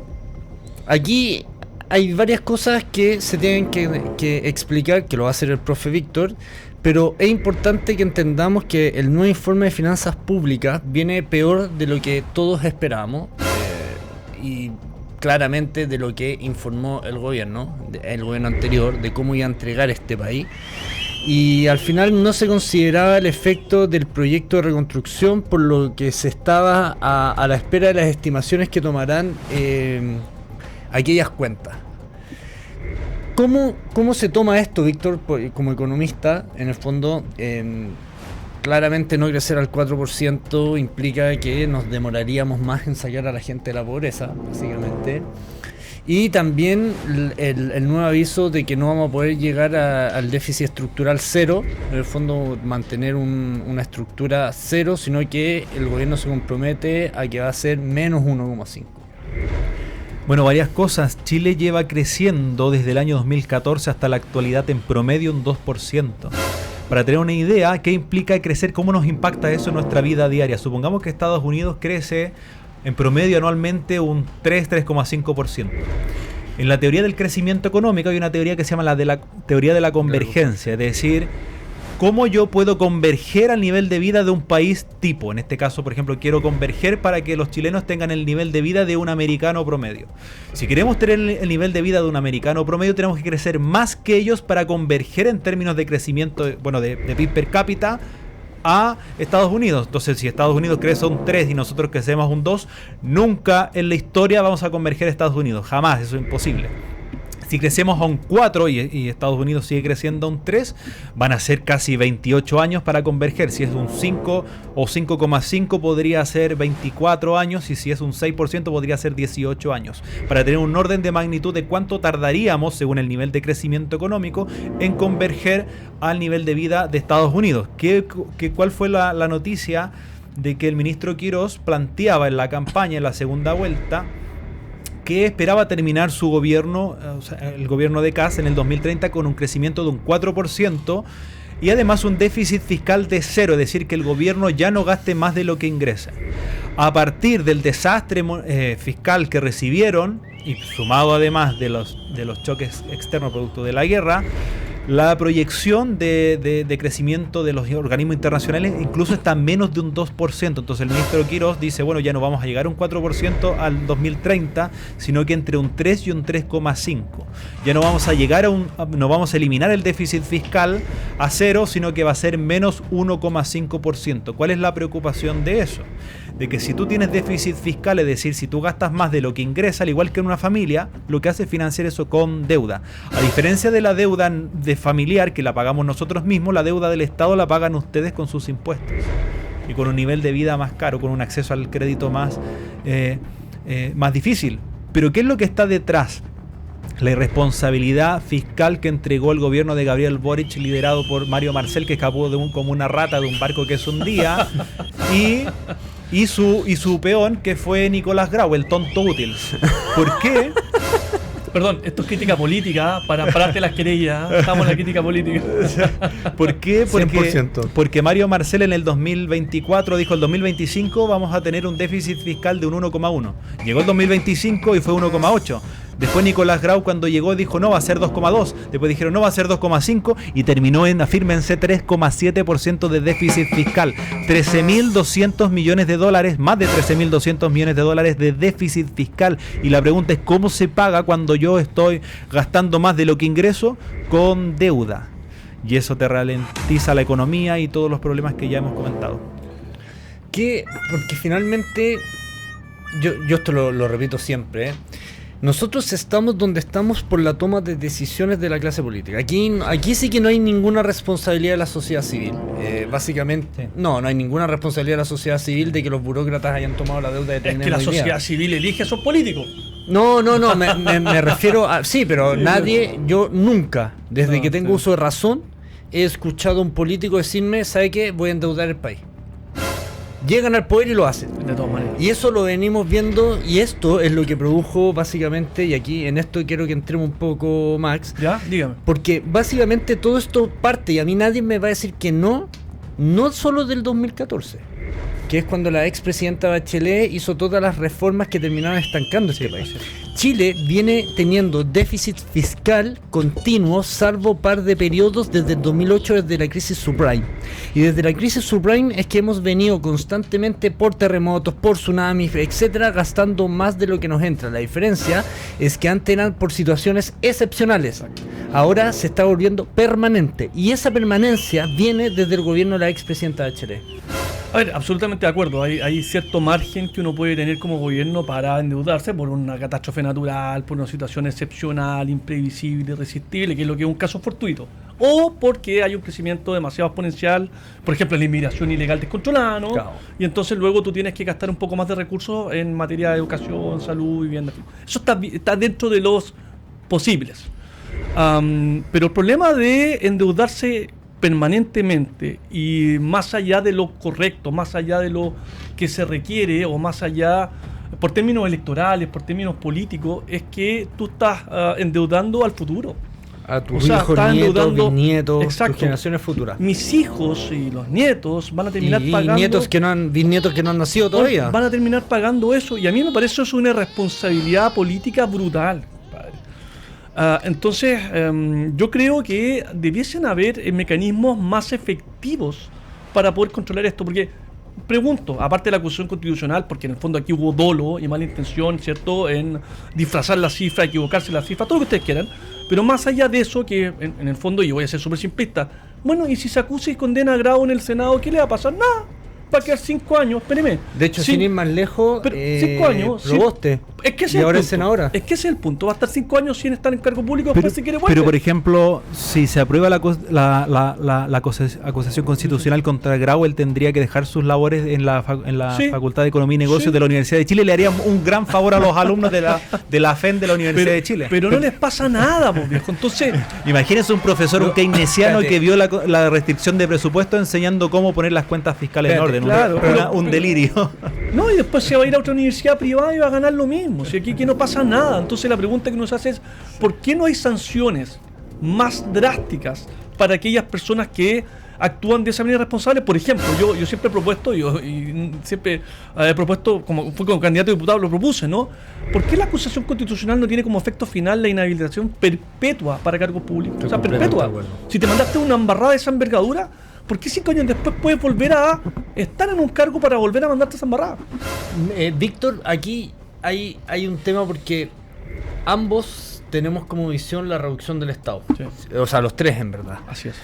S1: aquí hay varias cosas que se tienen que explicar, que lo va a hacer el profe Víctor. Pero es importante que entendamos que el nuevo informe de finanzas públicas viene peor de lo que todos esperábamos. Y claramente de lo que informó el gobierno anterior, de cómo iba a entregar este país. Y al final no se consideraba el efecto del proyecto de reconstrucción, por lo que se estaba a la espera de las estimaciones que tomarán aquellas cuentas. ¿Cómo se toma esto, Víctor, como economista? En el fondo, claramente no crecer al 4% implica que nos demoraríamos más en sacar a la gente de la pobreza, básicamente. Y también el nuevo aviso de que no vamos a poder llegar al déficit estructural cero, en el fondo mantener una estructura cero, sino que el gobierno se compromete a que va a ser menos 1,5.
S3: Bueno, varias cosas. Chile lleva creciendo desde el año 2014 hasta la actualidad en promedio un 2%. Para tener una idea, ¿qué implica crecer? ¿Cómo nos impacta eso en nuestra vida diaria? Supongamos que Estados Unidos crece en promedio anualmente un 3,5%. En la teoría del crecimiento económico hay una teoría que se llama la teoría de la convergencia, es decir, ¿cómo yo puedo converger al nivel de vida de un país tipo? En este caso, por ejemplo, quiero converger para que los chilenos tengan el nivel de vida de un americano promedio. Si queremos tener el nivel de vida de un americano promedio, tenemos que crecer más que ellos para converger en términos de crecimiento, de PIB per cápita a Estados Unidos. Entonces, si Estados Unidos crece un 3 y nosotros crecemos un 2, nunca en la historia vamos a converger a Estados Unidos. Jamás, eso es imposible. Si crecemos a un 4 y Estados Unidos sigue creciendo a un 3, van a ser casi 28 años para converger. Si es un 5 o 5,5 podría ser 24 años, y si es un 6% podría ser 18 años. Para tener un orden de magnitud de cuánto tardaríamos, según el nivel de crecimiento económico, en converger al nivel de vida de Estados Unidos. ¿Cuál fue la noticia de que el ministro Quirós planteaba en la campaña, en la segunda vuelta, que esperaba terminar su gobierno, el gobierno de Kast, en el 2030 con un crecimiento de un 4% y además un déficit fiscal de 0, es decir, que el gobierno ya no gaste más de lo que ingresa? A partir del desastre fiscal que recibieron, y sumado además de los choques externos producto de la guerra, la proyección de crecimiento de los organismos internacionales incluso está menos de un 2%. Entonces el ministro Quirós dice, bueno, ya no vamos a llegar a un 4% al 2030, sino que entre un 3 y un 3,5. Ya no vamos a llegar no vamos a eliminar el déficit fiscal a 0, sino que va a ser menos 1,5%. ¿Cuál es la preocupación de eso? De que si tú tienes déficit fiscal, es decir, si tú gastas más de lo que ingresa, al igual que en una familia, lo que hace es financiar eso con deuda. A diferencia de la deuda de familiar, que la pagamos nosotros mismos, la deuda del Estado la pagan ustedes con sus impuestos. Y con un nivel de vida más caro, con un acceso al crédito más difícil. Pero ¿qué es lo que está detrás? La irresponsabilidad fiscal que entregó el gobierno de Gabriel Boric, liderado por Mario Marcel, que escapó como una rata de un barco que se hundía, y su peón, que fue Nicolás Grau, el tonto útil. ¿Por qué?
S2: Perdón, esto es crítica política, para pararte las querellas. Estamos en la crítica política.
S3: ¿Por qué?
S1: 100%.
S3: Porque Mario Marcel en el 2024 dijo, el 2025 vamos a tener un déficit fiscal de un 1,1. Llegó el 2025 y fue 1,8. Después Nicolás Grau, cuando llegó, dijo no, va a ser 2,2. Después dijeron no, va a ser 2,5 y terminó en, afírmense, 3,7% de déficit fiscal. 13.200 millones de dólares, más de 13.200 millones de dólares de déficit fiscal. Y la pregunta es, ¿cómo se paga cuando yo estoy gastando más de lo que ingreso? Con deuda. Y eso te ralentiza la economía y todos los problemas que ya hemos comentado.
S1: Porque finalmente, yo esto lo repito siempre, nosotros estamos donde estamos por la toma de decisiones de la clase política. Aquí sí que no hay ninguna responsabilidad de la sociedad civil. Básicamente, no hay ninguna responsabilidad de la sociedad civil de que los burócratas hayan tomado la deuda de tener.
S2: Es que la sociedad civil elige a esos políticos.
S1: No, me refiero a... Sí, pero yo nunca, desde que tengo uso de razón, he escuchado a un político decirme, ¿sabe qué? Voy a endeudar el país. llegan al poder y lo hacen.
S2: De todas maneras.
S1: Y eso lo venimos viendo, y esto es lo que produjo básicamente, y aquí en esto quiero que entremos un poco, Max,
S2: ¿Ya? Dígame.
S1: porque básicamente todo esto parte, y a mí nadie me va a decir que no solo del 2014, que es cuando la expresidenta Bachelet hizo todas las reformas que terminaron estancando este país. Chile viene teniendo déficit fiscal continuo, salvo par de periodos desde el 2008, desde la crisis subprime. Y desde la crisis subprime es que hemos venido constantemente por terremotos, por tsunamis, etcétera, gastando más de lo que nos entra. La diferencia es que antes eran por situaciones excepcionales. Ahora se está volviendo permanente. Y esa permanencia viene desde el gobierno de la expresidenta Bachelet.
S2: A ver, absolutamente de acuerdo. Hay cierto margen que uno puede tener como gobierno para endeudarse por una catástrofe natural, por una situación excepcional, imprevisible, irresistible, que es lo que es un caso fortuito. O porque hay un crecimiento demasiado exponencial, por ejemplo, la inmigración ilegal descontrolada, ¿no?
S1: Claro.
S2: Y entonces luego tú tienes que gastar un poco más de recursos en materia de educación, salud, vivienda. Eso está dentro de los posibles. Pero el problema de endeudarse permanentemente y más allá de lo correcto, más allá de lo que se requiere o más allá por términos electorales, por términos políticos, es que tú estás endeudando al futuro.
S1: A tus
S2: O sea,
S1: hijos,
S2: está
S1: nietos,
S2: endeudando-
S1: bisnietos,
S2: Exacto.
S1: tus generaciones futuras.
S2: Mis hijos y los nietos van a terminar
S1: Y
S2: pagando...
S1: bisnietos que no han nacido todavía.
S2: Van a terminar pagando eso, y a mí me parece eso es una irresponsabilidad política brutal, compadre. Entonces, yo creo que debiesen haber mecanismos más efectivos para poder controlar esto, porque pregunto, aparte de la acusación constitucional, porque en el fondo aquí hubo dolo y mala intención, ¿cierto?, en disfrazar la cifra, equivocarse en la cifra, todo lo que ustedes quieran, pero más allá de eso, que en el fondo, y voy a ser súper simplista, bueno, y si se acusa y condena a Grau en el Senado, ¿qué le va a pasar? Nada, va a quedar 5 años, espéreme.
S1: De hecho,
S2: Sí,
S1: sin ir más lejos,
S2: pero 5 años.
S1: Proboste.
S2: Es que ese
S1: Y
S2: es
S1: ahora
S2: el
S1: es
S2: punto.
S1: senadora.
S2: Es que ese es el punto. Va a estar 5 años sin estar en cargo público, después si quiere vuelve.
S3: Pero, por ejemplo, si se aprueba la acusación constitucional contra Grau, él tendría que dejar sus labores en la
S2: Sí.
S3: Facultad de Economía y Negocios
S2: Sí.
S3: de la Universidad de Chile. Le haría un gran favor a los alumnos de la FEN de la Universidad de Chile.
S2: Pero no les pasa nada, pues, viejo. Entonces,
S3: Imagínense un profesor, un keynesiano que vio la restricción de presupuesto enseñando cómo poner las cuentas fiscales
S1: Espérate,
S3: en
S2: claro,
S3: orden.
S2: pero-
S3: Un delirio.
S2: no, y después se va a ir a otra universidad privada y va a ganar lo mismo. Si aquí no pasa nada. Entonces la pregunta que nos hace es, ¿por qué no hay sanciones más drásticas para aquellas personas que actúan de esa manera responsable? Por ejemplo, yo siempre he propuesto, siempre he propuesto, como fui como candidato a diputado, lo propuse, ¿no? ¿Por qué la acusación constitucional no tiene como efecto final la inhabilitación perpetua para cargos públicos?
S1: Estoy
S2: O sea,
S1: completamente
S2: perpetua.
S1: de acuerdo.
S2: Si te mandaste una embarrada de esa envergadura, ¿por qué 5 años después puedes volver a estar en un cargo para volver a mandarte esa embarrada?
S1: Víctor, aquí hay un tema porque ambos tenemos como visión la reducción del Estado.
S2: Sí.
S1: O sea, los tres en verdad.
S2: Así es.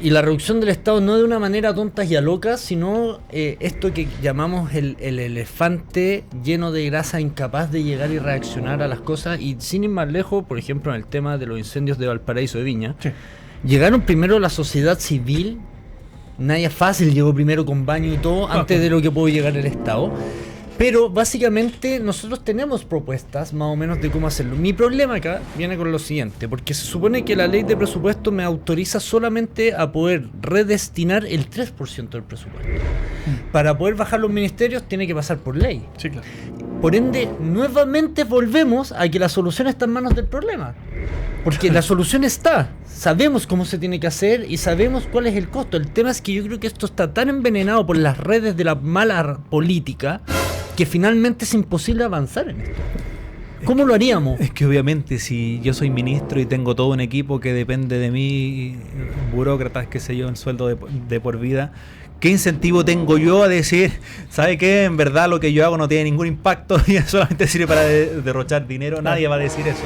S1: Y la reducción del Estado no de una manera tonta y a loca, sino esto que llamamos el elefante lleno de grasa, incapaz de llegar y reaccionar a las cosas. Y sin ir más lejos, por ejemplo, en el tema de los incendios de Valparaíso de Viña,
S2: Sí.
S1: llegaron primero la sociedad civil. Nadie fácil llegó primero con baño y todo antes de lo que pudo llegar el Estado. Pero básicamente nosotros tenemos propuestas más o menos de cómo hacerlo. Mi problema acá viene con lo siguiente, porque se supone que la ley de presupuesto me autoriza solamente a poder redestinar el 3% del presupuesto. Para poder bajar los ministerios tiene que pasar por ley.
S2: Sí, claro.
S1: Por ende, nuevamente volvemos a que la solución está en manos del problema. Porque la solución está. Sabemos cómo se tiene que hacer y sabemos cuál es el costo. El tema es que yo creo que esto está tan envenenado por las redes de la mala política que finalmente es imposible avanzar en esto. ¿Cómo lo haríamos?
S3: Es que obviamente si yo soy ministro y tengo todo un equipo que depende de mí, burócratas, qué sé yo, en sueldo de por vida, ¿qué incentivo tengo yo a decir, ¿sabe qué? En verdad lo que yo hago no tiene ningún impacto y solamente sirve para derrochar dinero? Nadie va a decir eso.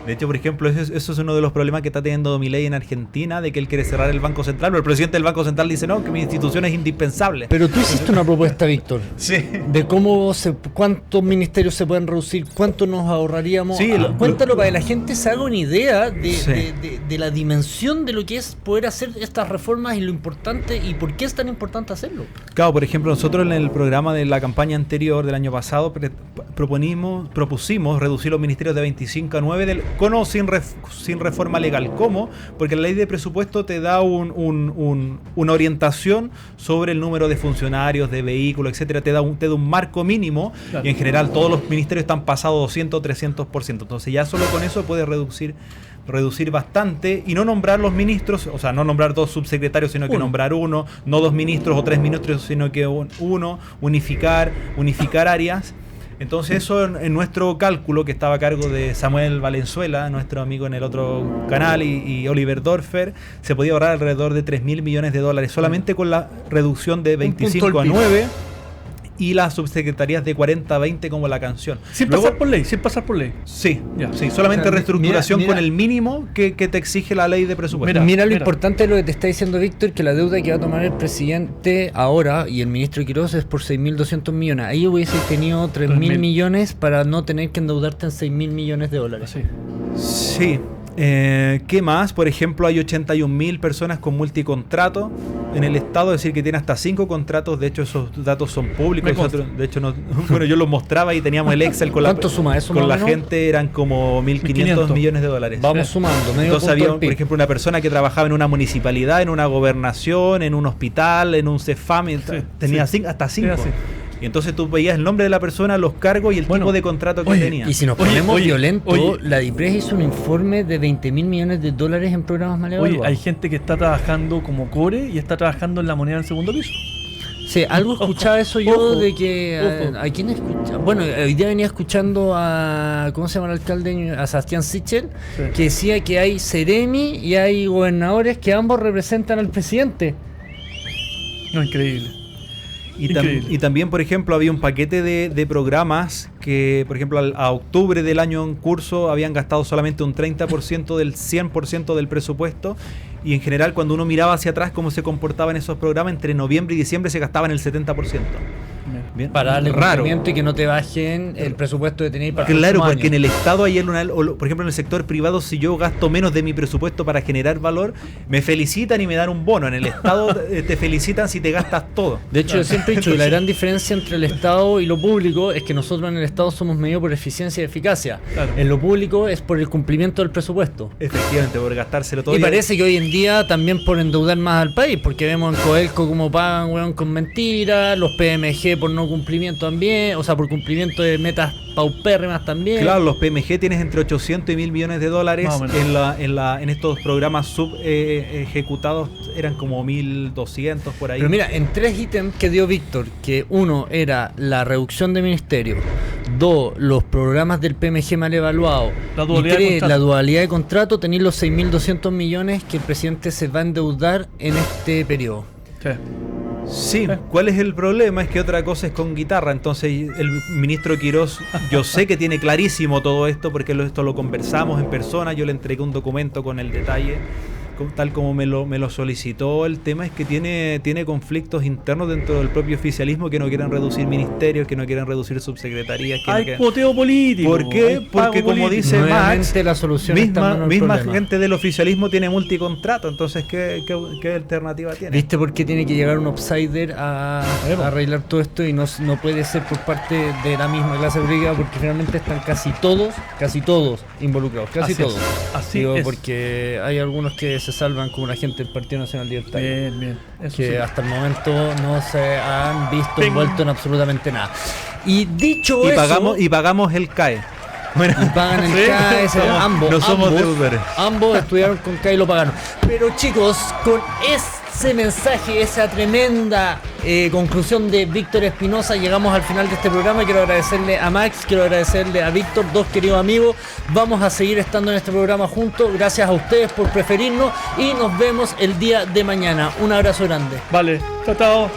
S3: De hecho, por ejemplo, eso es uno de los problemas que está teniendo Milei en Argentina, de que él quiere cerrar el Banco Central, pero el presidente del Banco Central dice, no, que mi institución es indispensable.
S1: Pero tú hiciste una propuesta, Víctor,
S3: Sí.
S1: de cuántos ministerios se pueden reducir, cuánto nos ahorraríamos.
S3: Sí,
S1: Cuéntalo para que la gente se haga una idea
S3: Sí.
S1: de la dimensión de lo que es poder hacer estas reformas y lo importante y por qué es tan importante hacerlo.
S3: Claro, por ejemplo, nosotros en el programa de la campaña anterior del año pasado propusimos reducir los ministerios de 25 a 9 con o sin reforma legal. ¿Cómo? Porque la ley de presupuesto te da una orientación sobre el número de funcionarios, de vehículos, etcétera. Te da un marco mínimo, claro. Y en general todos los ministerios están pasados 200 o 300%. Entonces ya solo con eso puedes reducir bastante y no nombrar los ministros, o sea, no nombrar 2 subsecretarios, sino que nombrar uno, no 2 ministros o 3 ministros, sino que uno, unificar áreas. Entonces eso en nuestro cálculo, que estaba a cargo de Samuel Valenzuela, nuestro amigo en el otro canal, y Oliver Dorfer, se podía ahorrar alrededor de $3.000 millones solamente con la reducción de 25 a 9 y las subsecretarías de 40 a 20 como la canción.
S2: Sin pasar por ley.
S3: Sí, sí, solamente reestructuración con el mínimo que te exige la ley de presupuesto.
S1: Mira lo importante de lo que te está diciendo Víctor, que la deuda que va a tomar el presidente ahora y el ministro Quirós es por 6.200 millones. Ahí hubiese tenido 3.000 millones para no tener que endeudarte en $6.000 millones.
S3: Sí. ¿Qué más? Por ejemplo, hay 81.000 personas con multicontrato en el Estado, es decir, que tiene hasta 5 contratos. De hecho, esos datos son públicos. De hecho, yo los mostraba y teníamos el Excel con
S1: ¿Cuánto suma eso?
S3: Con la gente eran como 1.500 millones de dólares.
S1: Vamos sumando.
S3: Entonces había, por ejemplo, una persona que trabajaba en una municipalidad, en una gobernación, en un hospital, en un CEFAM, tenía hasta 5. Y entonces tú veías el nombre de la persona, los cargos y el tipo de contrato que tenía.
S1: Y si nos ponemos violentos, la DIPRES hizo un informe de $20.000 millones en programas mal evaluados.
S2: Hay gente que está trabajando como core y está trabajando en la moneda del segundo piso.
S1: Sí, algo escuchaba eso yo de que... ¿A quién escucha? Bueno, hoy día venía escuchando a... ¿Cómo se llama el alcalde? A Sebastián Sichel, que decía que hay seremi y hay gobernadores que ambos representan al presidente.
S2: No, increíble.
S3: Y también, por ejemplo, había un paquete de programas que, por ejemplo, a octubre del año en curso habían gastado solamente un 30% del 100% del presupuesto, y en general cuando uno miraba hacia atrás cómo se comportaban esos programas, entre noviembre y diciembre se gastaban el 70%.
S1: Bien. Para darle cumplimiento y que no te bajen el presupuesto que tenéis para
S3: Claro, porque año. En el Estado, por ejemplo en el sector privado, si yo gasto menos de mi presupuesto para generar valor, me felicitan y me dan un bono. En el Estado te felicitan si te gastas todo.
S1: De hecho, yo siempre he dicho que la gran diferencia entre el Estado y lo público es que nosotros en el Estado somos medidos por eficiencia y eficacia. Claro. En lo público es por el cumplimiento del presupuesto.
S3: Efectivamente, por gastárselo todo.
S1: Y parece que hoy en día también por endeudar más al país, porque vemos en Codelco cómo pagan con mentiras, los PMG por no cumplimiento también, o sea, por cumplimiento de metas paupérrimas también.
S3: Claro, los PMG tienes entre 800 y 1.000 millones de dólares. En estos programas ejecutados eran como 1.200 por ahí.
S1: Pero mira, en 3 ítems que dio Víctor, que uno era la reducción de ministerios, 2, los programas del PMG mal evaluados, y 3, la dualidad de contrato, tenéis los 6.200 millones que el presidente se va a endeudar en este periodo.
S3: Sí, ¿cuál es el problema? Es que otra cosa es con guitarra. Entonces el ministro Quirós, yo sé que tiene clarísimo todo esto, porque esto lo conversamos en persona. Yo le entregué un documento con el detalle, tal como me lo solicitó. El tema es que tiene conflictos internos dentro del propio oficialismo, que no quieren reducir ministerios, que no quieren reducir subsecretarías.
S2: Hay poteo político.
S3: ¿Por qué? Porque como dice Max,
S1: la solución
S3: misma gente del oficialismo tiene multicontrato. Entonces, ¿qué alternativa tiene?
S1: ¿Viste por qué tiene que llegar un outsider a arreglar todo esto y no puede ser por parte de la misma clase política? Porque finalmente están casi todos involucrados,
S2: Así es.
S1: Porque hay algunos que se salvan como la gente del Partido Nacional Libertario.
S2: Bien.
S1: Eso que hasta el momento no se han visto envueltos en absolutamente nada. Y dicho eso...
S3: Y pagamos el CAE.
S1: Bueno, y pagan el CAE,
S3: no somos deudores.
S1: Ambos estudiaron con CAE y lo pagaron. Pero chicos, con ese mensaje, esa tremenda conclusión de Víctor Espinosa, llegamos al final de este programa. Quiero agradecerle a Max, quiero agradecerle a Víctor, 2 queridos amigos. Vamos a seguir estando en este programa juntos. Gracias a ustedes por preferirnos y nos vemos el día de mañana. Un abrazo grande.
S2: Vale, chao.